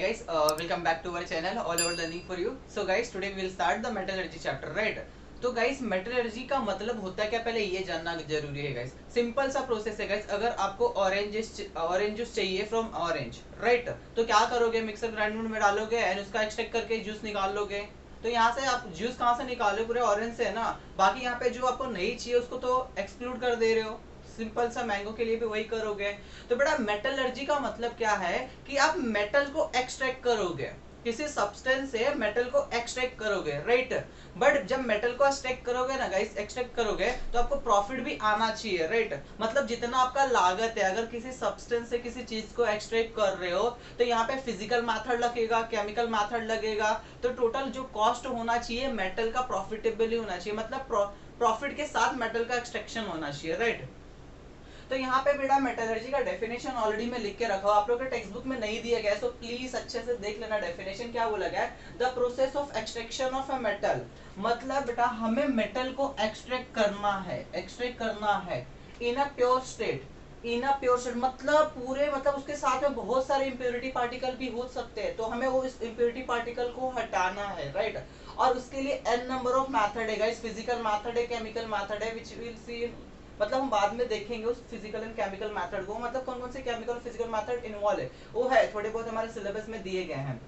Hi guys, welcome back to our channel All Over Learning for You. So guys, today we will start the metallurgy chapter, right? तो guys metallurgy का मतलब होता है क्या, पहले ये जानना जरूरी है गाइस। सिंपल सा प्रोसेस है गाइस। अगर आपको ऑरेंज जूस चाहिए फ्रॉम ऑरेंज, राइट, तो क्या करोगे, मिक्सर ग्राइंडर में डालोगे एंड उसका एक्सट्रैक्ट करके जूस निकाल लोगे। तो यहाँ से आप जूस कहाँ से निकालोगे, पूरे ऑरेंज से है ना। बाकी यहाँ पे जो आपको नहीं चाहिए उसको तो एक्सक्लूड कर दे रहे हो। सिंपल सा मैंगो के लिए भी वही करोगे। तो बेटा मेटलर्जी का मतलब क्या है कि आप मेटल को एक्सट्रैक्ट करोगे, किसी सब्सटेंस से मेटल को एक्सट्रैक्ट करोगे, राइट। बट जब मेटल को एक्सट्रैक्ट करोगे ना गाइस, एक्सट्रैक्ट करोगे तो आपको प्रॉफिट भी आना चाहिए, राइट। मतलब जितना आपका लागत है, अगर किसी सब्सटेंस से किसी चीज को एक्सट्रैक्ट कर रहे हो तो यहाँ पे फिजिकल मेथड लगेगा, केमिकल मेथड लगेगा। तो टोटल जो कॉस्ट होना चाहिए मेटल का प्रॉफिटेबल होना चाहिए, मतलब प्रॉफिट के साथ मेटल का एक्सट्रैक्शन होना चाहिए, राइट। तो यहाँ पे बेटा मेटलर्जी का डेफिनेशन ऑलरेडी मैं लिख के रखा हूँ, आप लोग के टेक्स्ट बुक में नहीं दिया गया है, सो प्लीज अच्छे से देख लेना। डेफिनेशन क्या बोला गया है, the process of extraction of a metal. मतलब बेटा हमें मेटल को एक्सट्रैक्ट करना है, एक्सट्रैक्ट करना है in a pure state. In a pure state मतलब पूरे, मतलब उसके साथ में बहुत सारे इंप्योरिटी पार्टिकल भी हो सकते हैं, तो हमें वो इस इंप्योरिटी पार्टिकल को हटाना है, राइट। और उसके लिए n नंबर ऑफ मैथड है गाइस, फिजिकल मैथड है, केमिकल मैथड है, विच विल सी, मतलब हम बाद में देखेंगे उस फिजिकल एंड केमिकल मेथड को, मतलब कौन कौन से केमिकल और फिजिकल मेथड इन्वॉल्व है वो है थोड़े बहुत हमारे सिलेबस में दिए गए हैं।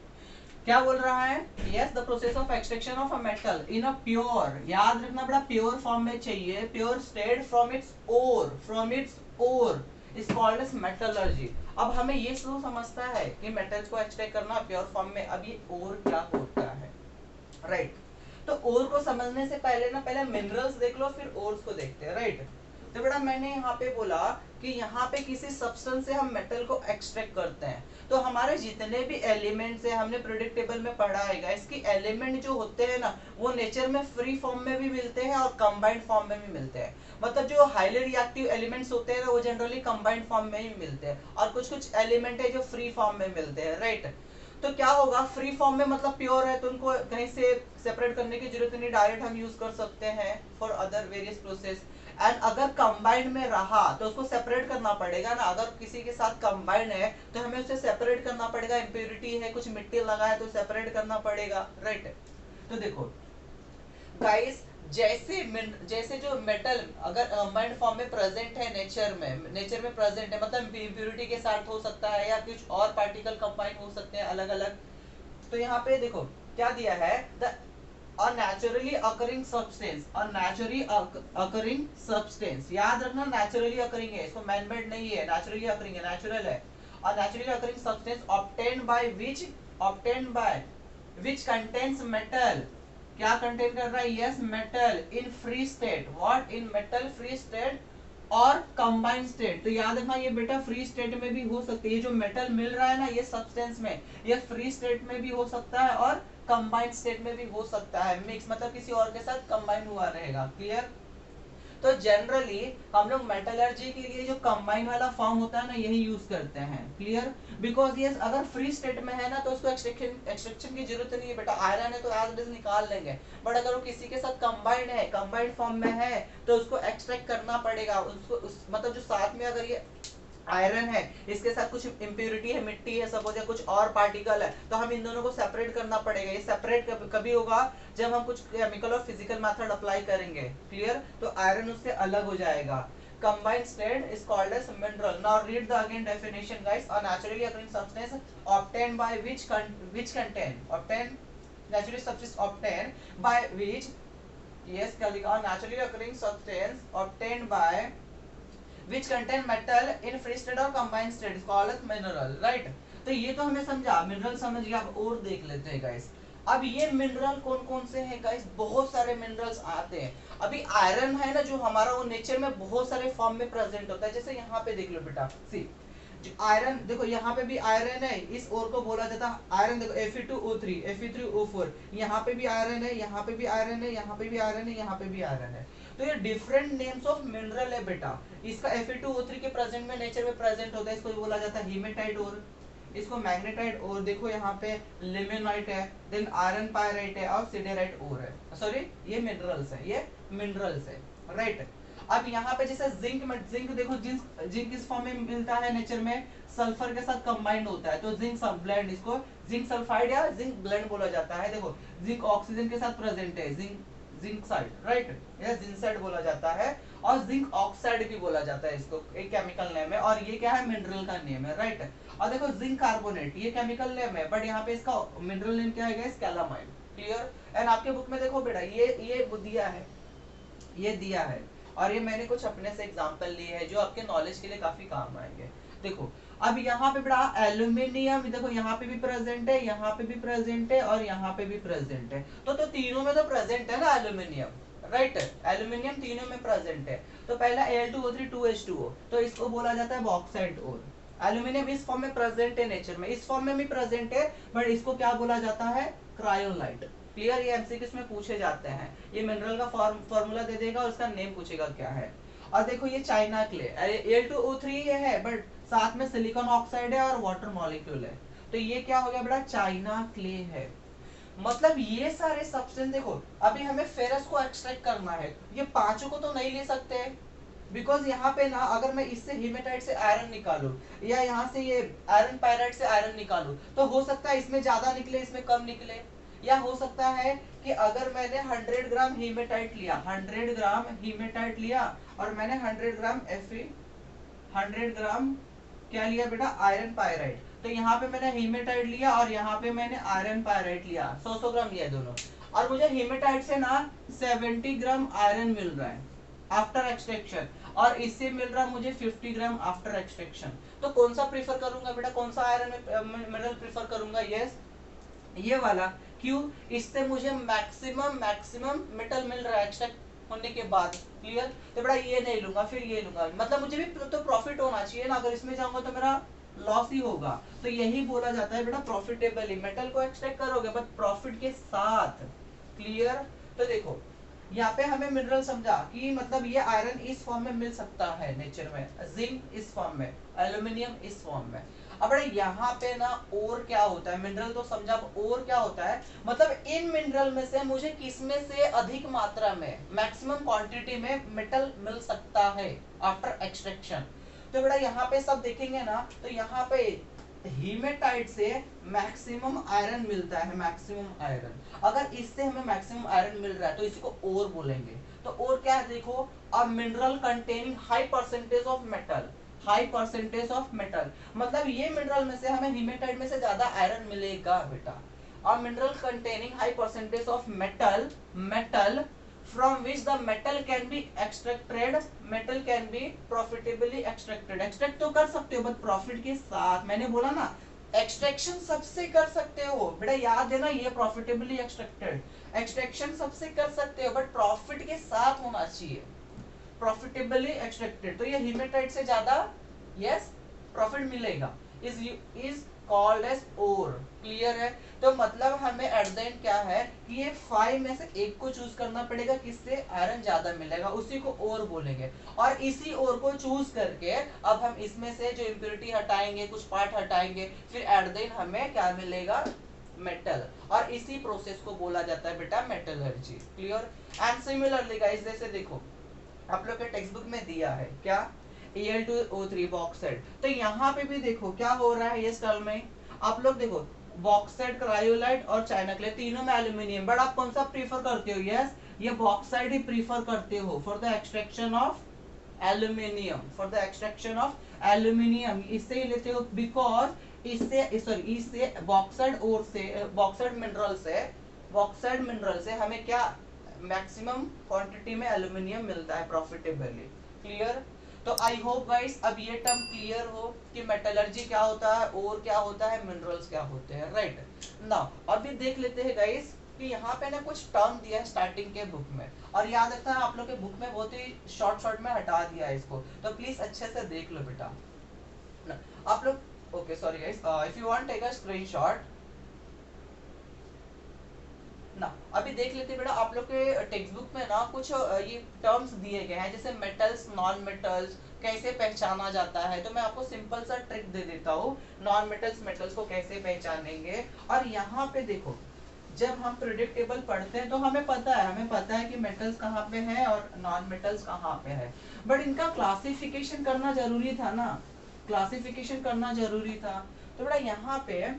क्या बोल रहा है, yes the process of extraction of a metal in a pure, याद रखना बड़ा, प्योर फॉर्म में चाहिए, pure state from its ore, from its ore is called as metallurgy. अब हमें ये तो समझता है कि मेटल्स को एक्सट्रैक्ट करना प्योर फॉर्म में, अब ये ओर क्या होता है, राइट। तो ओर को समझने से पहले ना, पहले मिनरल्स देख लो फिर ओर्स को देखते हैं, राइट। तो बेटा मैंने यहाँ पे बोला कि यहाँ पे किसी सब्सटेंस से हम मेटल को एक्सट्रैक्ट करते हैं, तो हमारे जितने भी एलिमेंट्स है, हमने प्रीडिक्ट टेबल में पढ़ा है इसकी एलिमेंट जो होते हैं ना, वो नेचर में फ्री फॉर्म में भी मिलते हैं और कंबाइंड फॉर्म में भी मिलते हैं। मतलब जो हाईली रिएक्टिव एलिमेंट्स होते हैं ना, वो जनरली कंबाइंड फॉर्म में ही मिलते हैं, और कुछ कुछ एलिमेंट है जो फ्री फॉर्म में मिलते हैं, राइट। तो क्या होगा, फ्री फॉर्म में मतलब प्योर है, तो उनको कहीं से सेपरेट करने की जरूरत नहीं, डायरेक्ट हम यूज कर सकते हैं for other various process. And अगर कंबाइंड में रहा तो उसको सेपरेट करना पड़ेगा ना, अगर किसी के साथ कंबाइंड है तो हमें उसे सेपरेट करना पड़ेगा, इम्प्योरिटी है, कुछ मिट्टी लगा है तो सेपरेट करना पड़ेगा, राइट। तो देखो गाइस, जैसे जो मेटल अगर कंबाइंड फॉर्म में प्रेजेंट है नेचर में प्रेजेंट है, मतलब इम्प्योरिटी के साथ हो सकता है या कुछ और पार्टिकल कंबाइन हो सकते हैं अलग अलग। तो यहाँ पे देखो क्या दिया है, the a naturally occurring substance, a naturally occurring substance, याद रखना naturally occurring है, इसको man made नहीं है, naturally occurring है, natural है। a naturally occurring substance obtained by which contains metal, क्या कंटेन कर रहा है, yes metal in free state, what in metal free state और कंबाइंड स्टेट। तो याद रखना ये बेटा फ्री स्टेट में भी हो सकती है, ये जो मेटल मिल रहा है ना ये सब्सटेंस में, ये फ्री स्टेट में भी हो सकता है और कंबाइंड स्टेट में भी हो सकता है, मिक्स मतलब किसी और के साथ कंबाइन हुआ रहेगा, क्लियर। तो जनरली हम लोग मेटलर्जी के लिए जो कंबाइन वाला फॉर्म होता है ना यही यूज करते हैं, क्लियर। बिकॉज ये अगर फ्री स्टेट में है ना तो उसको एक्सट्रैक्शन की जरूरत नहीं है बेटा, आयरन है तो एज इट इज निकाल लेंगे। बट अगर वो किसी के साथ कंबाइंड है, कंबाइंड फॉर्म में है, तो उसको एक्सट्रैक्ट करना पड़ेगा, उसको मतलब जो साथ में अगर ये आयरन है इसके साथ कुछ इंप्योरिटी है, मिट्टी है सपोज, या कुछ और पार्टिकल है, तो हम इन दोनों को सेपरेट करना पड़ेगा। ये सेपरेट कभी होगा जब हम कुछ केमिकल और फिजिकल मेथड अप्लाई करेंगे, क्लियर। तो आयरन उससे अलग हो जाएगा। combined state is called as mineral. Now read the again definition guys, a naturally occurring substance obtained by which contain obtain naturally substance obtained by which, yes क्या लिखा, naturally occurring substance obtained by which contain metal in free state or combined state is called as mineral, right। तो ये तो हमें समझा, mineral समझ गया। अब और देख लेते हैं गाइस। अब ये मिनरल कौन कौन से हैं गाइस, बहुत सारे मिनरल्स आते हैं। अभी आयरन है ना जो हमारा, वो नेचर में बहुत सारे फॉर्म में प्रेजेंट होता है, जैसे यहाँ पे देख लो बेटा, सी जो आयरन देखो यहाँ पे भी आयरन है, इस ओर को बोला जाता है आयरन, देखो Fe2O3 Fe3O4, यहाँ पे भी आयरन है, यहाँ पे भी आयरन है, यहाँ पे भी आयरन है, यहाँ पे भी आयरन है। तो ये डिफरेंट नेम्स ऑफ मिनरल है बेटा। इसका Fe2O3 के प्रेजेंट में नेचर में प्रेजेंट होता है, इसको बोला जाता है हीमेटाइट ओर, इसको मैग्नेटाइट ओर, देखो यहाँ पे लिमोनाइट है, देन आयरन पायराइट है और सिडेराइट ओर है। सॉरी ये मिनरल्स है, ये मिनरल्स है, राइट। अब यहाँ पे जैसे जिंक में, जिंक देखो, जिंक जिंक किस फॉर्म में मिलता है नेचर में, सल्फर के साथ कंबाइंड होता है, तो जिंक ब्लेंड, इसको जिंक सल्फाइड या जिंक ब्लेंड बोला जाता है। देखो जिंक ऑक्सीजन के साथ प्रेजेंट है, जिंक साइड, राइट, या जिंसाइड बोला जाता है, और जिंक ऑक्साइड भी बोला जाता है, इसको एक केमिकल नेम है, और ये क्या है, मिनरल का नेम है, राइट। और देखो जिंक कार्बोनेट, ये केमिकल नेम है, बट यहाँ पे इसका मिनरल नेम क्या है, कैलामाइड। क्लियर। एंड आपके बुक में देखो बेटा ये दिया है, ये दिया है, और ये मैंने कुछ अपने से एग्जांपल लिए हैं जो आपके नॉलेज के लिए काफी काम आएंगे। देखो अब यहाँ पे बड़ा एल्यूमिनियम, देखो यहाँ पे भी प्रेजेंट है, यहाँ पे भी प्रेजेंट है, और यहाँ पे भी प्रेजेंट है, तो तीनों में तो प्रेजेंट है ना एल्यूमिनियम, राइट, एल्यूमिनियम तीनों में प्रेजेंट है। तो पहला Al2O3 2H2O, तो इसको बोला जाता है बॉक्साइट ओर। एल्यूमिनियम इस फॉर्म में प्रेजेंट है नेचर में, इस फॉर्म में भी प्रेजेंट है, बट इसको क्या बोला जाता है, क्रायोलाइट। क्लियर, ये एमसीक्यूज में पूछे जाते हैं, ये मिनरल का फॉर्मूला दे देगा और उसका नेम पूछेगा क्या है। और देखो ये चाइना क्ले, Al2O3 ये है, बट साथ में सिलिकॉन ऑक्साइड है और वाटर मॉलिक्यूल है, तो ये क्या हो गया बेटा, चाइना क्ले है। मतलब ये सारे सब्सटेंस, देखो अभी हमें फेरस को एक्सट्रैक्ट करना है, ये पांचों को तो नहीं ले सकते, बिकॉज यहाँ पे ना अगर मैं इससे हीमेटाइट से आयरन निकालू, या यहाँ से ये आयरन पायराइट से आयरन निकालू, तो हो सकता है इसमें ज्यादा निकले, इसमें कम निकले, या हो सकता है कि अगर मैंने 100 ग्राम हीमेटाइट लिया, 100 ग्राम हीमेटाइट लिया, और मैंने 100 ग्राम Fe, 100 ग्राम क्या लिया बेटा, आयरन पायराइट, तो यहाँ पे मैंने हीमेटाइट लिया और यहाँ पे मैंने आयरन पायराइट लिया, 100 ग्राम लिया दोनों, और मुझे हीमेटाइट से ना 70 ग्राम आयरन मिल रहा है आफ्टर एक्सट्रैक्शन, और इससे मिल रहा मुझे 50 ग्राम आफ्टर एक्सट्रैक्शन। तो कौन सा प्रीफर करूंगा बेटा, कौन सा आयरन मिनरल प्रीफर करूंगा, यस ये वाला। क्यों, इससे मुझे मैक्सिमम मेटल मिल रहा है एक्सट्रैक्ट होने के बाद। क्लियर, तो बेटा ये नहीं लूंगा, फिर ये लूंगा, मतलब मुझे भी तो प्रॉफिट होना चाहिए ना, अगर इसमें जाऊंगा तो मेरा लॉस ही होगा। तो यही बोला जाता है बेटा प्रॉफिटेबली, मेटल को एक्सट्रैक्ट करोगे बट प्रॉफिट के साथ। क्लियर, तो देखो यहाँ पे हमें मिनरल समझा कि मतलब ये आयरन इस फॉर्म में मिल सकता है नेचर में, जिंक इस फॉर्म में, एल्यूमिनियम इस फॉर्म में। अब यहाँ पे ना और क्या होता है, मिनरल तो समझा, और क्या होता है, मतलब इन मिनरल में से मुझे किसमें से अधिक मात्रा में, मैक्सिमम क्वांटिटी में मेटल मिल सकता है आफ्टर एक्सट्रैक्शन। तो बेटा यहाँ पे सब देखेंगे ना, तो यहाँ पे हीमेटाइट से मैक्सिमम आयरन मिलता है, मैक्सिमम आयरन, अगर इससे हमें मैक्सिमम आयरन मिल रहा है तो इसको ओर बोलेंगे। तो ओर क्या है, देखो a mineral containing high percentage of metal, high percentage of metal, मतलब ये मिनरल में से हमें हीमेटाइट में से ज्यादा आयरन मिलेगा बेटा। A mineral containing high percentage of metal from which the metal can be extracted, metal can be profitably extracted। extract तो कर सकते हो बट प्रॉफिट के साथ, मैंने बोला ना एक्सट्रैक्शन सबसे कर सकते हो बेटा, याद देना ये प्रॉफिटेबली एक्सट्रैक्टेड, एक्सट्रैक्शन सबसे कर सकते हो बट प्रॉफिट के साथ होना चाहिए, प्रॉफिटेबली एक्सट्रैक्टेड, तो ये हीमेटाइट से ज्यादा यस प्रॉफिट मिलेगा, is called as ore. Clear है, तो मतलब हमें एट द एंड क्या है कि ये 5 में से एक को चूज करना पड़ेगा, किससे आयरन ज्यादा मिलेगा, उसी को ओर बोलेंगे, और इसी ओर को चूज करके अब हम इसमें से जो इम्प्योरिटी हटाएंगे, कुछ पार्ट हटाएंगे, फिर एट द एंड हमें क्या मिलेगा, मेटल, और इसी प्रोसेस को बोला जाता है बेटा metallurgy. Clear, and similarly guys जैसे देखो आप लोग के टेक्स्ट बुक में दिया है क्या, Al2O3 बॉक्साइड, तो यहाँ पे भी देखो क्या हो रहा है, ये स्टल में आप लोग देखो बॉक्साइड, क्रायोलाइट और चाइना क्ले तीनों में एल्यूमिनियम, बट आप कौन सा प्रीफर करते हो, यस ये बॉक्साइड ही प्रीफर करते हो for the extraction of aluminium, for the extraction of aluminium, इससे ही लेते हो बिकॉज इससे बॉक्साइड और से बॉक्साइड मिनरल से हमें क्या मैक्सिमम क्वांटिटी में एल्यूमिनियम मिलता है प्रॉफिटेबली। क्लियर, तो आई होप गाइस अब ये टर्म क्लियर हो कि मेटलर्जी क्या होता है और क्या होता है, मिनरल्स क्या होते हैं, राइट। नाउ अभी देख लेते हैं गाइस कि यहाँ पे ना कुछ टर्म दिया है स्टार्टिंग के बुक में, और याद रखना आप लोग के बुक में बहुत ही शॉर्ट में हटा दिया है इसको, तो प्लीज अच्छे से देख लो बेटा आप लोग। Okay sorry guys, if you want take a screenshot ना, अभी देख लेते बेटा आप लोग के टेक्स्ट बुक में ना कुछ ये टर्म्स दिए गए हैं, जैसे मेटल्स, नॉन मेटल्स कैसे पहचाना जाता है, तो मैं आपको सिंपल सा ट्रिक दे देता हूँ, नॉन मेटल्स मेटल्स को कैसे पहचानेंगे। और यहाँ पे देखो जब हम पीरियोडिक टेबल पढ़ते हैं तो हमें पता है कि मेटल्स कहाँ पे है और नॉन मेटल्स कहाँ पे है, बट इनका क्लासिफिकेशन करना जरूरी था ना, क्लासिफिकेशन करना जरूरी था। तो बड़ा यहाँ पे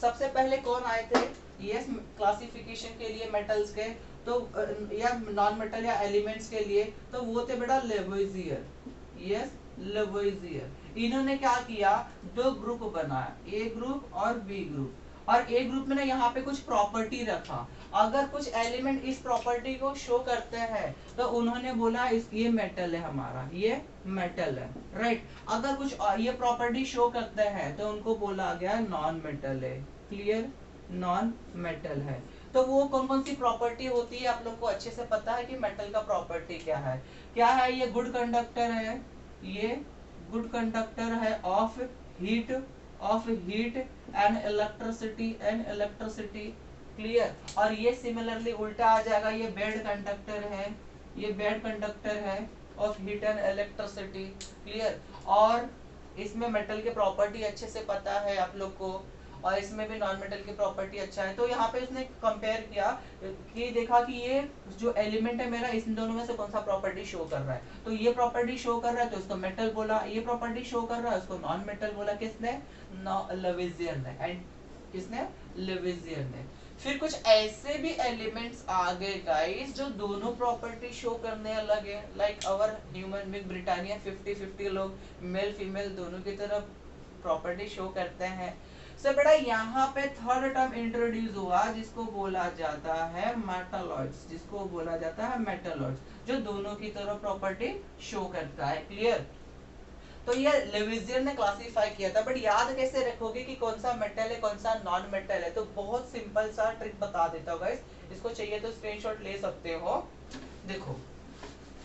सबसे पहले कौन आए थे, यस, क्लासिफिकेशन के लिए मेटल्स के, तो या नॉन मेटल या एलिमेंट्स के लिए, तो वो थे बेटा लेवोइजियर, यस, लेवोइजियर। इन्होंने क्या किया, दो ग्रुप बनाया, ए ग्रुप और बी ग्रुप, और ए ग्रुप में ना यहाँ पे कुछ प्रॉपर्टी रखा, अगर कुछ एलिमेंट इस प्रॉपर्टी को शो करते हैं तो उन्होंने बोला इस ये मेटल है हमारा, ये मेटल है, राइट। अगर कुछ ये प्रॉपर्टी शो करते हैं तो उनको बोला गया नॉन मेटल है, क्लियर, नॉन मेटल है। तो वो कौन कौन सी प्रॉपर्टी होती है आप लोग को अच्छे से पता है कि मेटल का प्रॉपर्टी क्या है, क्या है, ये गुड कंडक्टर है, ये गुड कंडक्टर है of heat, of heat and electricity, clear. और ये सिमिलरली उल्टा आ जाएगा, ये बैड कंडक्टर है, ये बैड कंडक्टर है of heat and electricity, clear. और इसमें मेटल के प्रॉपर्टी अच्छे से पता है आप लोग को, और इसमें भी नॉन मेटल की प्रॉपर्टी अच्छा है। तो यहाँ पे उसने कंपेयर किया कि देखा कि ये जो एलिमेंट है मेरा, इन दोनों में से कौन सा प्रॉपर्टी शो कर रहा है, तो ये प्रॉपर्टी शो कर रहा है तो उसको मेटल बोला, ये प्रॉपर्टी शो कर रहा है उसको नॉन मेटल बोला, किसने, लेविजियर ने, एंड किसने, लेविजियर ने। फिर कुछ ऐसे भी एलिमेंट्स आ गए गाइस जो दोनों प्रॉपर्टी शो करने लगे, like our human being Britannia 50-50 लोग मेल फीमेल दोनों की तरफ प्रॉपर्टी शो करते हैं। सो बेटा यहाँ पे थर्ड टर्म इंट्रोड्यूस हुआ जिसको बोला जाता है मेटलॉइड्स, जिसको बोला जाता है मेटलॉइड्स, जो दोनों की तरफ प्रॉपर्टी शो करता है, क्लियर। तो ये लेविजियर ने क्लासिफाई किया था, बट याद कैसे रखोगे कि कौन सा मेटल है कौन सा नॉन मेटल है, तो बहुत सिंपल सा ट्रिक बता देता हूँ गाइस, इसको चाहिए तो स्क्रीनशॉट ले सकते हो। देखो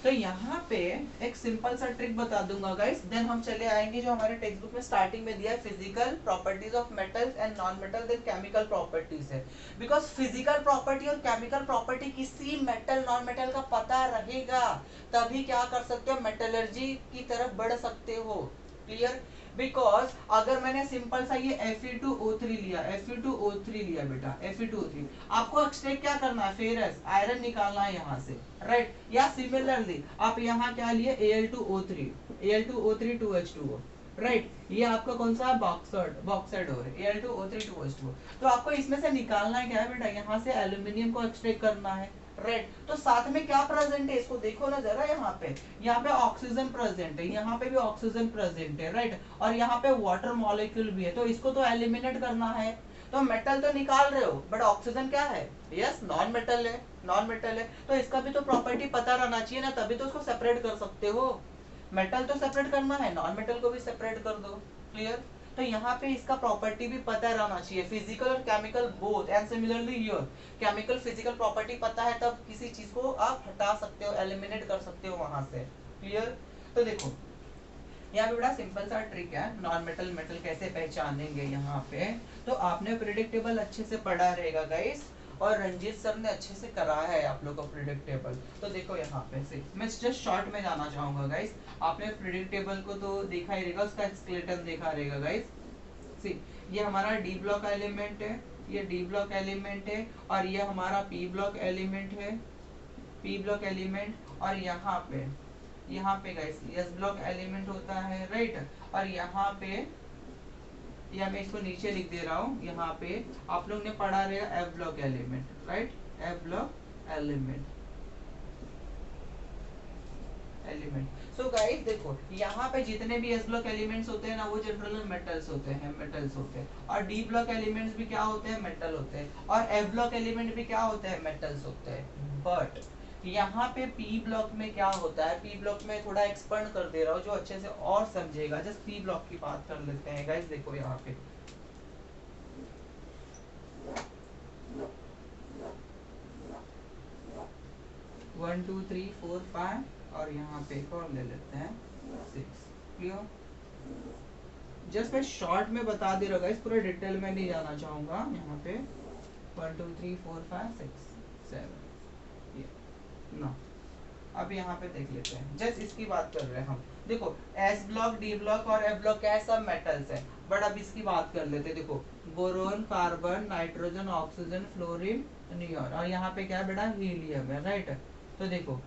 तो यहाँ पे एक सिंपल सा ट्रिक बता दूंगा गाइस, देन हम चले आएंगे जो हमारे टेक्स्ट बुक में स्टार्टिंग में दिया है, physical properties of metals and non metal, then chemical properties है। बिकॉज फिजिकल प्रॉपर्टी और केमिकल प्रॉपर्टी किसी मेटल नॉन मेटल का पता रहेगा तभी क्या कर सकते हो, मेटलर्जी की तरफ बढ़ सकते हो, क्लियर। बिकॉज अगर मैंने सिंपल सा ये Fe2O3 लिया, Fe2O3 लिया बेटा, Fe2O3, आपको एक्सट्रैक्ट क्या करना है, फेरस आयरन निकालना है यहाँ से, राइट। या सिमिलरली आप यहाँ क्या लिए, Al2O3, Al2O3 2H2O, राइट। ये आपका कौन सा बॉक्साइड हो रहा है, Al2O3 2H2O। तो आपको इसमें से निकालना है क्या है बेटा, यहाँ से एल्यूमिनियम को एक्सट्रैक्ट करना है, राइट। तो साथ में क्या प्रेजेंट है, इसको देखो ना जरा, यहाँ पे ऑक्सीजन प्रेजेंट है, यहाँ पे भी ऑक्सीजन प्रेजेंट है, राइट। और यहाँ पे वाटर मॉलिक्यूल भी है, तो इसको तो एलिमिनेट करना है। तो मेटल तो निकाल रहे हो बट ऑक्सीजन क्या है, यस, नॉन मेटल है, नॉन मेटल है, तो इसका भी तो प्रॉपर्टी पता रहना चाहिए ना, तभी तो उसको सेपरेट कर सकते हो। मेटल तो सेपरेट करना है, नॉन मेटल को भी सेपरेट कर दो, क्लियर। तो यहाँ पे इसका प्रॉपर्टी भी पता रहना चाहिए, फिजिकल और chemical both, and similarly here chemical physical property पता है तब किसी चीज को आप हटा सकते हो, एलिमिनेट कर सकते हो वहां से, क्लियर। तो देखो यहाँ पे बड़ा सिंपल सा ट्रिक है, नॉन मेटल मेटल कैसे पहचानेंगे यहाँ पे। तो आपने प्रेडिक्टेबल अच्छे से पढ़ा रहेगा गाइस, और रंजीत सर ने अच्छे से कराया है आप लोग को प्रेडिक्टेबल। तो देखो यहाँ पे से मैं जस्ट शॉर्ट में जाना चाहूंगा गाइस, आपने प्रेडिक्टेबल को तो देखा ही रहेगा, उसका स्केलेटन देखा रहेगा गाइस। सी ये हमारा डी ब्लॉक एलिमेंट है, ये डी ब्लॉक एलिमेंट है, और ये हमारा पी ब्लॉक एलिमेंट है, पी ब्लॉक एलिमेंट। और यहाँ पे गाइस एस ब्लॉक एलिमेंट होता है, राइट। और यहाँ पे या मैं इसको नीचे लिख दे रहा हूँ, यहाँ पे आप लोग ने पढ़ा रहेगा F block element, right, F block element. So guys देखो यहाँ पे जितने भी एस ब्लॉक एलिमेंट्स होते हैं ना वो जनरल मेटल्स होते हैं, और डी ब्लॉक एलिमेंट्स भी क्या होते हैं, मेटल होते हैं, और एफ ब्लॉक एलिमेंट भी क्या होते हैं, मेटल्स होते हैं। बट यहाँ पे पी ब्लॉक में क्या होता है, पी ब्लॉक में थोड़ा एक्सपेंड कर दे रहा हूँ जो अच्छे से और समझेगा, जस्ट पी ब्लॉक की बात कर लेते हैं गाइस। देखो यहाँ पे 1 2 3 4 5 और यहाँ पे एक और ले लेते हैं 6, क्लियर। जस्ट मैं शॉर्ट में बता दे रहा हूँ गाइस, पूरे डिटेल में नहीं जाना चाहूंगा। यहाँ पे 1 2 3 4 5 6 7 9 अब यहाँ पे देख लेते हैं, जस्ट इसकी बात कर रहे हैं हम। देखो एस ब्लॉक, डी ब्लॉक और एफ ब्लॉक क्या है, सब मेटल्स है। बट अब इसकी बात कर लेते हैं। देखो boron, carbon, nitrogen, oxygen, fluorine, neon, और यहाँ पे क्या है बेटा, हीलियम है, राइट। तो देखो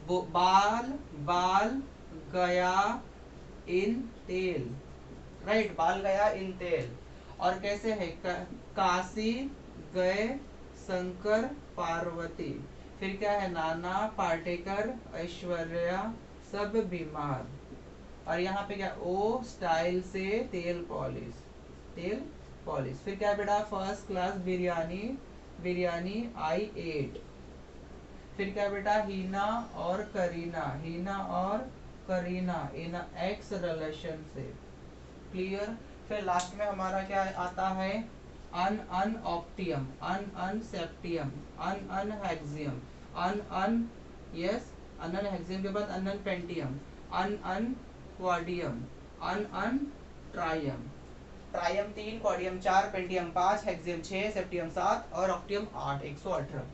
बाल बाल गया इन तेल, राइट, बाल गया इन तेल। और कैसे है, काशी गए शंकर पार्वती। फिर क्या है, नाना पाटेकर, ऐश्वर्या सब बीमार। और यहाँ पे क्या, ओ स्टाइल से तेल पॉलिश, तेल पॉलिश। फिर क्या बेटा, फर्स्ट क्लास बिरयानी, बिरयानी आई एट। फिर क्या बेटा, हीना और करीना, हीना और करीना इन एक्स रिलेशन से, क्लियर। फिर लास्ट में हमारा क्या आता है, अन अन ऑप्टियम, अन अन सेप्टियम, अन अन हेक्सियम, अन अन यस, अन अन हेक्सियम के बाद अन अन पेंटियम, अन अन क्वाडियम, अन अन ट्राइयम। ट्राइयम 3, क्वाडियम 4, पेंटियम 5, हेक्सियम 6, सेप्टियम 7 और ऑक्टियम 8, 118।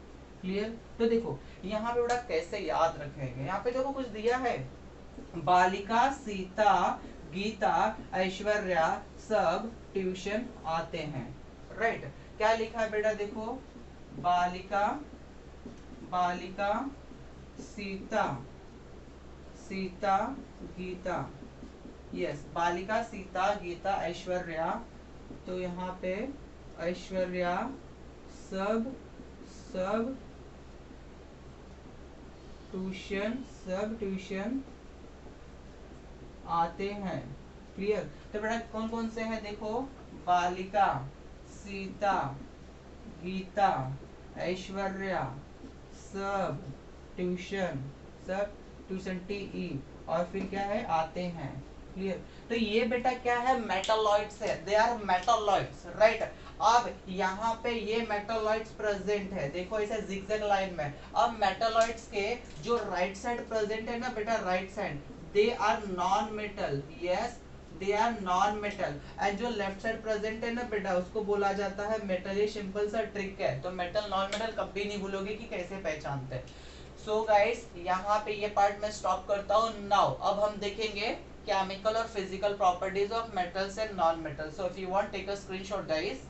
क्लियर। तो देखो यहाँ पे बड़ा कैसे याद रखेंगे, यहाँ पे देखो कुछ दिया है, बालिका, सीता, गीता, ऐश्वर्या सब ट्यूशन आते हैं, राइट। क्या लिखा है बेटा, देखो बालिका, बालिका, सीता, सीता, गीता, यस, बालिका, सीता, गीता, ऐश्वर्या। तो यहाँ पे ऐश्वर्या सब सब ट्यूशन, सब ट्यूशन आते हैं, क्लियर। तो बेटा कौन कौन से हैं, देखो बालिका, सीता, गीता, ऐश्वर्या सब ट्यूशन, सब ट्यूशन टी और फिर क्या है, आते हैं, क्लियर। तो ये बेटा क्या है, मेटालॉइड्स है, दे आर मेटालॉइड्स, राइट। अब यहाँ पे ये मेटालॉइड्स प्रेजेंट है, देखो इसे जिगजैग लाइन में। अब मेटालॉइड्स के जो राइट साइड प्रेजेंट है ना बेटा, right side, they are non metal, yes they are non metal. And जो लेफ्ट साइड प्रेजेंट है ना बेटा, उसको बोला जाता है मेटल। ये सिंपल सा ट्रिक है, तो मेटल नॉन मेटल कभी नहीं भूलोगे कि कैसे पहचानते हैं। सो गाइस यहाँ पे ये पार्ट मैं स्टॉप करता हूँ। नाउ अब हम देखेंगे केमिकल और physical properties of metals and non metal. So if you want take a screenshot guys.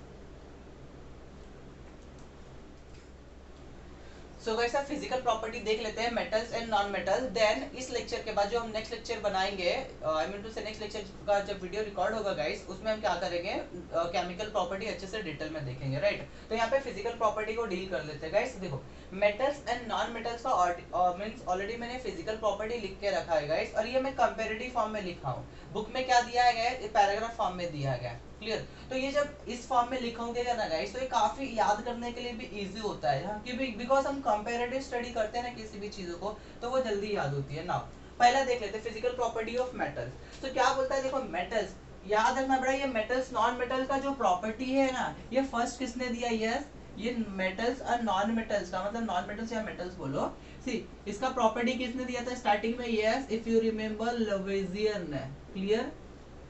So guys आप फिजिकल प्रॉपर्टी देख लेते हैं metals and non metal. Then इस लेक्चर के बाद जो हम नेक्स्ट लेक्चर बनाएंगे, I mean to say next lecture का जब वीडियो रिकॉर्ड होगा गाइस, उसमें हम क्या करेंगे, केमिकल प्रॉपर्टी अच्छे से डिटेल में देखेंगे, राइट। तो यहाँ पे फिजिकल प्रॉपर्टी को डील कर लेते हैं गाइस। देखो मेटल्स एंड नॉन मेटल्स का मींस ऑलरेडी मैंने फिजिकल प्रॉपर्टी लिख के रखा है गाइस, और ये मैं कंपैरेटिव फॉर्म में लिखा हूँ। बुक में क्या दिया गया है, पैराग्राफ फॉर्म में दिया गया है, क्लियर। तो ये जब इस फॉर्म में लिखोगे ना गाइस, तो ये काफी याद करने के लिए भी इजी होता है, क्योंकि बिकॉज हम कंपैरेटिव स्टडी करते हैं ना किसी भी चीजों को, तो वो जल्दी याद होती है ना। पहला देख लेते हैं फिजिकल प्रॉपर्टी ऑफ मेटल्स। तो क्या बोलता है, देखो मेटल्स, याद रखना बड़ा, ये मेटल्स नॉन मेटल का जो प्रॉपर्टी है ना, ये फर्स्ट किसने दिया, यस ये मेटल्स और नॉन मेटल्स का मतलब नॉन मेटल्स या मेटल्स बोलो, सी इसका प्रॉपर्टी किसने दिया था स्टार्टिंग में, यस इफ यू रिमेम्बर लवेजियन ने, क्लियर,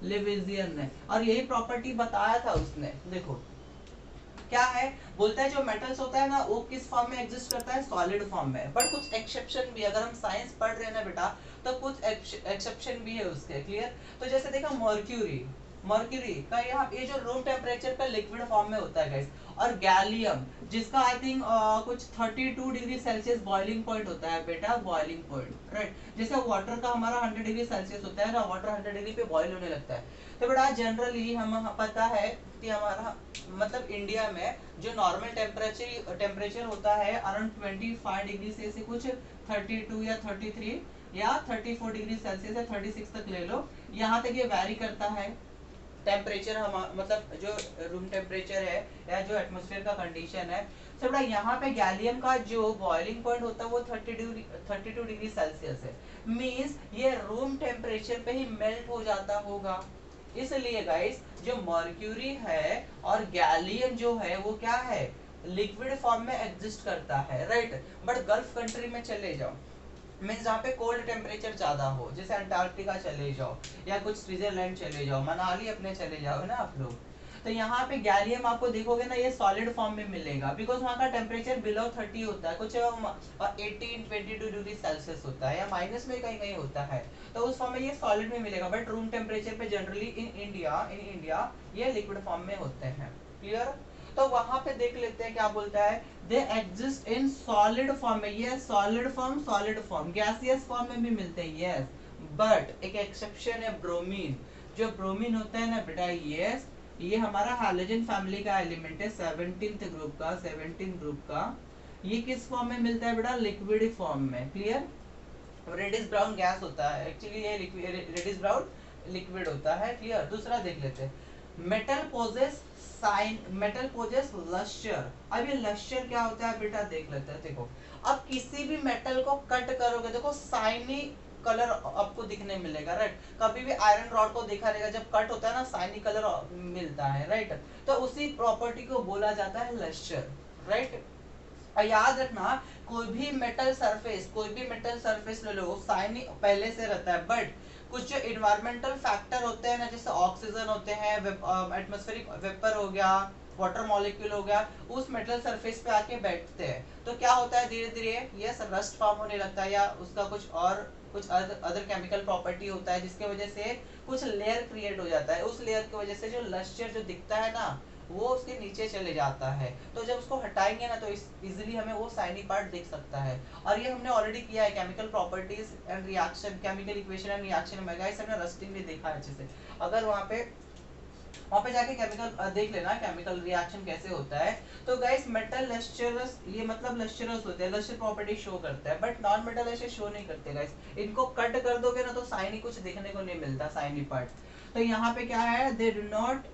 लेवेजियन ने, और यही प्रॉपर्टी बताया था उसने। देखो क्या है, बोलता है जो मेटल्स होता है ना, वो किस फॉर्म में एग्जिस्ट करता है, सॉलिड फॉर्म में। बट कुछ एक्सेप्शन भी, अगर हम साइंस पढ़ रहे हैं ना बेटा, तो कुछ एक्सेप्शन भी है उसके, क्लियर। तो जैसे देखा मर्क्यूरी, मर्क्यूरी का यहाँ ये जो रूम टेम्परेचर पे लिक्विड फॉर्म में होता है गाइस, और गैलियम जिसका आई थिंक कुछ 32 डिग्री सेल्सियस बॉइलिंग पॉइंट होता है बेटा, बॉइलिंग पॉइंट, राइट। जैसे वाटर का हमारा 100 डिग्री सेल्सियस होता है ना, वाटर 100 डिग्री पे बॉइल होने लगता है। तो बेटा जनरली हम पता है कि हमारा मतलब इंडिया में जो नॉर्मल टेम्परेचर होता है अराउंड 25 डिग्री से कुछ 32 या 33 या 34 डिग्री सेल्सियस या 36 तक ले लो, यहाँ तक ये वैरी करता है टेम्परेचर। हम मतलब जो रूम टेम्परेचर है या जो एटमॉस्फेयर का कंडीशन है। तो बेटा यहाँ पे गैलियम का जो बॉइलिंग पॉइंट होता है वो 32 डिग्री सेल्सियस है, मींस ये रूम टेम्परेचर पे ही मेल्ट हो जाता होगा। इसलिए गाइस जो मर्क्यूरी है और गैलियम जो है वो क्या है, लिक्विड फॉर्म में एग्जिस्ट करता है, राइट। बट गल्फ कंट्री में चले जाओ, मीन्स जहाँ पे कोल्ड टेम्परेचर ज्यादा हो, जैसे अंटार्कटिका चले जाओ या कुछ स्विट्जरलैंड चले जाओ, मनाली अपने चले जाओ ना आप लोग, तो यहाँ पे गैलियम आपको देखोगे ना ये सॉलिड फॉर्म में मिलेगा, बिकॉज वहाँ का टेम्परेचर बिलो 30 होता है, कुछ 18-22 डिग्री सेल्सियस होता है, या माइनस में कहीं कहीं होता है, तो उस फॉर्म में ये सॉलिड में मिलेगा। बट रूम टेम्परेचर पे जनरली इन इंडिया ये लिक्विड फॉर्म में होते हैं। क्लियर? तो वहां पे देख लेते हैं क्या बोलता है, they exist in solid form में, ये सॉलिड फॉर्म गैसियस फॉर्म में भी मिलते हैं, यस। बट एक एक्सेप्शन है, ब्रोमीन। जो ब्रोमीन होता है ना बेटा, यस, ये हमारा हाइड्रोजन फैमिली का एलिमेंट है, 17th ग्रुप का। ये किस फॉर्म में मिलता है बेटा? लिक्विड फॉर्म में। क्लियर? रेडिश ब्राउन गैस होता है एक्चुअली, ये रेडिश ब्राउन लिक्विड होता है। क्लियर? दूसरा देख लेते हैं, मेटल पोजेस लश्चर। अब ये लश्चर क्या होता है बेटा, देख लेते हैं। देखो, अब किसी भी मेटल को कट करोगे, देखो साइनी कलर आपको दिखने मिलेगा, राइट। कभी भी आयरन रॉड को देखा रहेगा, जब कट होता है ना साइनी कलर मिलता है, राइट। तो उसी प्रॉपर्टी को बोला जाता है लश्चर, राइट। याद रखना, कोई भी मेटल सरफेस ले लो, साइनी पहले से रहता है, बट कुछ जो इन्वायरमेंटल फैक्टर होते हैं ना, जैसे ऑक्सीजन होते हैं, एटमॉस्फेरिक वेपर हो गया, वाटर मॉलिक्यूल हो गया, उस मेटल सरफेस पे आके बैठते हैं, तो क्या होता है, धीरे धीरे ये रस्ट फॉर्म होने लगता है, या उसका कुछ अदर केमिकल प्रॉपर्टी होता है, जिसके वजह से कुछ लेयर क्रिएट हो जाता है। उस लेयर की वजह से जो लश्चर जो दिखता है ना, वो उसके नीचे चले जाता है। तो जब उसको हटाएंगे ना, तो इजीली हमें वो साइनी पार्ट दिख सकता है। और ये हमने ऑलरेडी किया है, chemical properties and reaction, chemical equation and reaction में गाइस हमने रस्टिंग भी देखा है अच्छे से। अगर वहाँ पे जाके केमिकल देख लेना, केमिकल रिएक्शन कैसे होता है। तो गाइस मेटल लश्चरस, ये मतलब लश्चरस होते हैं, लश्चर प्रॉपर्टी शो करता है, बट नॉन मेटल ऐसे शो नहीं करते गाइस। इनको कट कर दोगे ना, तो साइनी कुछ देखने को नहीं मिलता, साइनी पार्ट। तो यहाँ पे क्या है, they do not,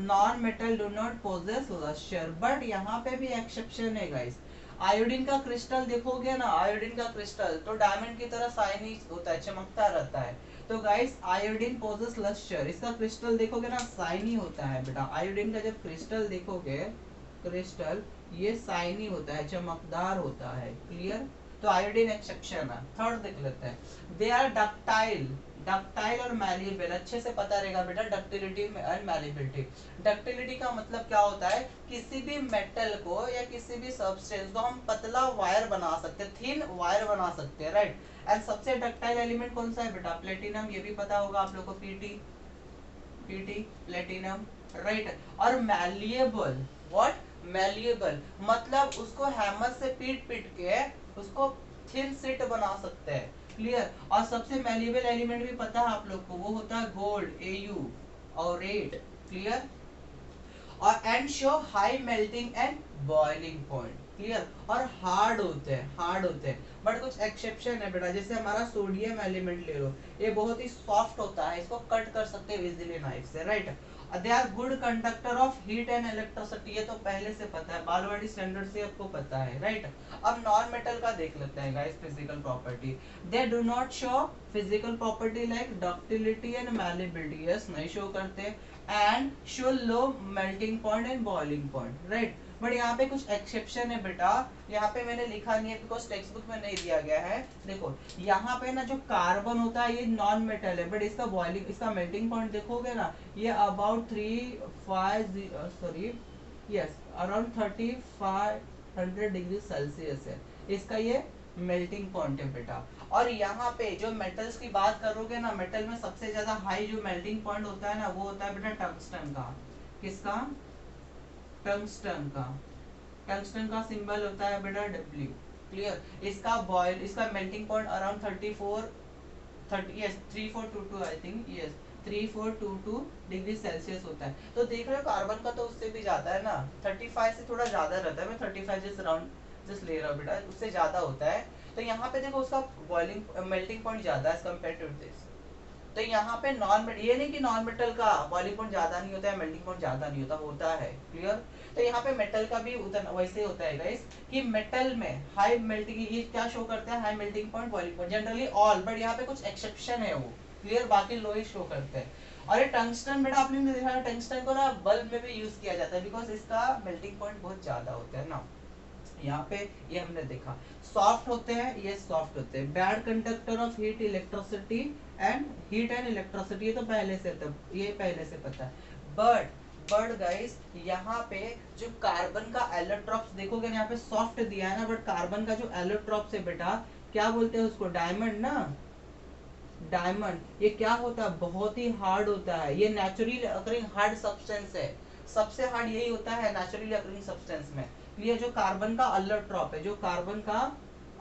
non metal do not possess lustre, but यहाँ पे भी एक्सेप्शन है गाइस। आयोडीन का क्रिस्टल देखोगे ना, आयोडीन का क्रिस्टल तो डायमंड की तरह साइनी होता है, चमकता रहता है। तो गाइस आयोडीन पोजेस लश्चर, इसका क्रिस्टल देखोगे ना साइनी होता है बेटा। आयोडीन का जब क्रिस्टल देखोगे, क्रिस्टल ये साइनी होता है, चमकदार होता है। क्लियर? तो आयोडीन एक्सेप्शन है। थर्ड देख लेते हैं, दे आर डक्टाइल और मैलिएबल। अच्छे से पता रहेगा बेटा, डक्टिलिटी एंड मैलिएबिलिटी। डक्टिलिटी का मतलब क्या होता है, किसी भी मेटल को या किसी भी सब्सटेंस को हम पतला वायर बना सकते हैं, थिन वायर बना सकते हैं, राइट। एंड सबसे डक्टाइल एलिमेंट कौन सा है बेटा? प्लेटिनम। ये भी पता होगा आप लोग को, पीटी प्लेटिनम, राइट। और मैलिएबल, व्हाट? मैलिएबल मतलब उसको हैमर से पीट के उसको थिन शीट बना सकते हैं। क्लियर? और सबसे मैलिएबल एलिमेंट भी पता है आप लोग को, वो होता है गोल्ड, Au और रेड। क्लियर? और and show high melting and boiling point. Clear? और हार्ड होते हैं, बट कुछ एक्सेप्शन है बेटा, जैसे हमारा सोडियम एलिमेंट ले लो, ये बहुत ही सॉफ्ट होता है, इसको कट कर सकते हैं इजीली नाइफ से, right. They are good conductor of heat and electricity, ये तो पहले से पता है, बालवाड़ी स्टैंडर्ड से आपको पता है, राइट। अब नॉन मेटल का देख लेते हैं guys, physical property. They do not show physical property like ductility and malleability, yes, नहीं शो करते। And show low melting point and boiling point, right. But यहाँ पे कुछ एक्सेप्शन है बेटा, यहाँ पे मैंने लिखा नहीं है बिकॉज टेक्स्ट बुक में नहीं दिया गया है। देखो यहाँ पे ना जो कार्बन होता है ये नॉन मेटल है, बट इसका बॉइलिंग, इसका मेल्टिंग पॉइंट देखोगे ना, ये अबाउट 3500 डिग्री सेल्सियस है इसका ये मेल्टिंग पॉइंट है बेटा। और यहाँ पे जो मेटल्स की बात करोगे ना, मेटल में सबसे ज्यादा हाई जो मेल्टिंग पॉइंट होता है ना, वो होता है बेटा टंगस्टन का। किसका? टंगस्टन का सिंबल होता है बेटा W। क्लियर? इसका melting point around 3422 I think, yes 3422 degree Celsius होता है। तो देख रहे हो कार्बन का तो उससे भी ज्यादा है ना, 35 से थोड़ा ज्यादा रहता है, मैं 35 जस्ट ले रहा हूँ बेटा, उससे ज्यादा होता है। तो यहाँ पे देखो उसका बॉइलिंग मेल्टिंग पॉइंट ज्यादा है कंपेयर टू दिस। तो यहाँ पे ये नहीं कि नॉन मेटल का बॉइलिंग पॉइंट ज्यादा नहीं होता है, मेल्टिंग पॉइंट ज्यादा नहीं होता है। क्लियर? तो यहाँ पे मेटल का भी उतना वैसे होता है गाइस, कि मेटल में हाई मेल्टिंग, ये क्या शो करता है, high melting point, boiling point, generally all, but यहाँ पे कुछ एक्सेप्शन है वो। क्लियर? बाकी लो ही शो करते हैं। और ये टंगस्टन बेटा आपने देखा है, टंगस्टन को ना बल्ब में भी यूज किया जाता है, बिकॉज इसका मेल्टिंग पॉइंट बहुत ज्यादा होता है ना। यहाँ पे ये हमने देखा, सॉफ्ट होते हैं, ये सॉफ्ट होते हैं, bad conductor of heat electricity and electricity, ये तो पहले से पता है। बट बट गाइस यहाँ पे जो कार्बन का एलोट्रॉप्स देखोगे ना, यहाँ पे सॉफ्ट दिया है ना, बट कार्बन का जो एलोट्रॉप्स है बेटा, क्या बोलते हैं उसको, डायमंड ना, डायमंड। ये क्या होता है, बहुत ही हार्ड होता है, ये नेचुरली अकरिंग हार्ड सब्सटेंस है, सबसे हार्ड यही होता है नेचुरली अकरिंग सब्सटेंस में। ये जो कार्बन का अलोट्रॉप है, जो कार्बन का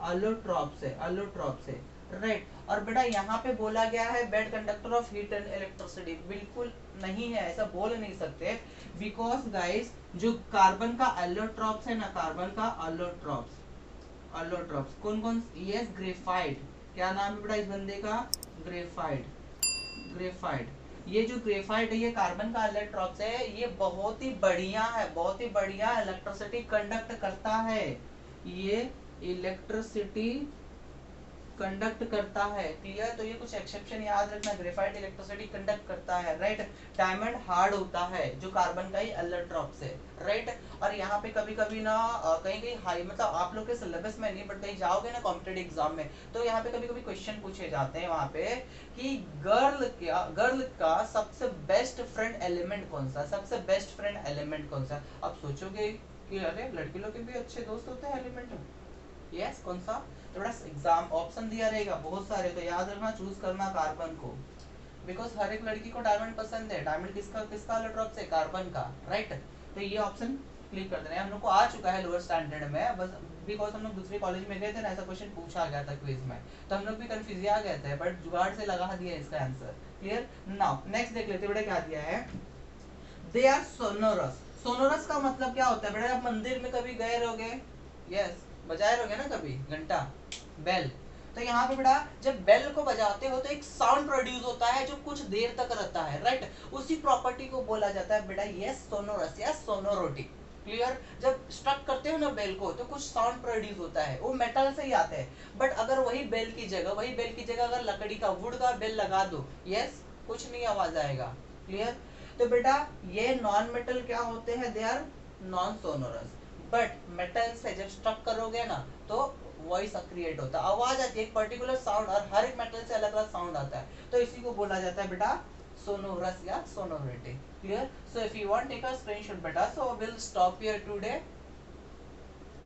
अलोट्रॉप्स है, अलोट्रॉप्स है, राइट। और बेटा यहाँ पे बोला गया है bad conductor of heat and electricity, बिल्कुल नहीं है, ऐसा बोल नहीं सकते, बिकॉज गाइस जो कार्बन का एलोट्रॉप्स है ना, कार्बन का अलोट्रॉप्स, अलोट्रॉप्स कौन कौन, यस ग्रेफाइट, क्या नाम है बेटा इस बंदे का, ग्रेफाइट, ग्रेफाइट। ये जो ग्रेफाइट है, ये कार्बन का इलेक्ट्रॉप्स है, ये बहुत ही बढ़िया है, बहुत ही बढ़िया इलेक्ट्रिसिटी कंडक्ट करता है, ये इलेक्ट्रिसिटी कंडक्ट करता है, क्लियर। तो ये कुछ एक्सेप्शन याद रखना, ग्रेफाइट इलेक्ट्रिसिटी कंडक्ट करता है, राइट। डायमंड हार्ड होता है, जो कार्बन का ही एलोट्रॉप्स है, राइट। और यहाँ पे कभी कभी ना कहीं कहीं हाई, मतलब आप लोग के सिलेबस में नहीं, बट कहीं जाओगे ना कॉम्पिटेटिव एग्जाम में, तो यहाँ पे कभी कभी क्वेश्चन पूछे जाते हैं वहाँ पे कि गर्ल का सबसे बेस्ट फ्रेंड एलिमेंट कौन सा, सबसे बेस्ट फ्रेंड एलिमेंट कौन सा। आप सोचोगे कि अरे लड़की लोग के भी अच्छे दोस्त होते हैं एलिमेंट, यस कौन सा, तो बड़ा एग्जाम ऑप्शन दिया रहेगा बहुत सारे, तो याद रखना, चूज करना कार्बन को, बिकॉज हर एक लड़की को डायमंड पसंद है। डायमंड किसका किसका एलोट्रॉप्स है, कार्बन का, राइट। तो ये ऑप्शन क्लिक कर देना है, हम लोग को आ चुका है लोअर स्टैंडर्ड में, बस बिकॉज हम लोग दूसरे कॉलेज में गए थे ना, ऐसा क्वेश्चन पूछा गया था क्विज में, तो हम लोग भी कंफ्यूज आ गए थे, बट जुगाड़ से लगा दिया इसका आंसर, क्लियर। नाउ नेक्स्ट देख लेते बेटा क्या दिया है, दे आर सोनोरस। सोनोरस का मतलब क्या होता है बेटा, आप मंदिर में कभी गए रहोगे, यस बजाए रहोगे ना कभी घंटा, बेल। तो यहाँ पे बेटा जब बेल को बजाते हो तो एक साउंड प्रोड्यूस होता है जो कुछ देर तक रहता है, राइट। उसी प्रॉपर्टी को बोला जाता है बेटा ये सोनोरस या सोनोरोटी, क्लियर। जब स्ट्रक करते हो ना बेल को तो कुछ साउंड प्रोड्यूस होता है, वो मेटल से ही आता है, बट अगर वही बेल की जगह अगर लकड़ी का वुड का बेल लगा दो, यस कुछ नहीं आवाज आएगा, क्लियर। तो बेटा ये नॉन मेटल क्या होते हैं, they are non sonorous, but metal से जब स्ट्रक करोगे ना तो वॉइस क्रिएट होता है, आवाज आती है, एक पर्टिकुलर साउंड, और हर एक मेटल से अलग अलग साउंड आता है, तो इसी को बोला जाता है बेटा सोनोरस या sonority, clear. So if you want take a screenshot बेटा, so will stop here today.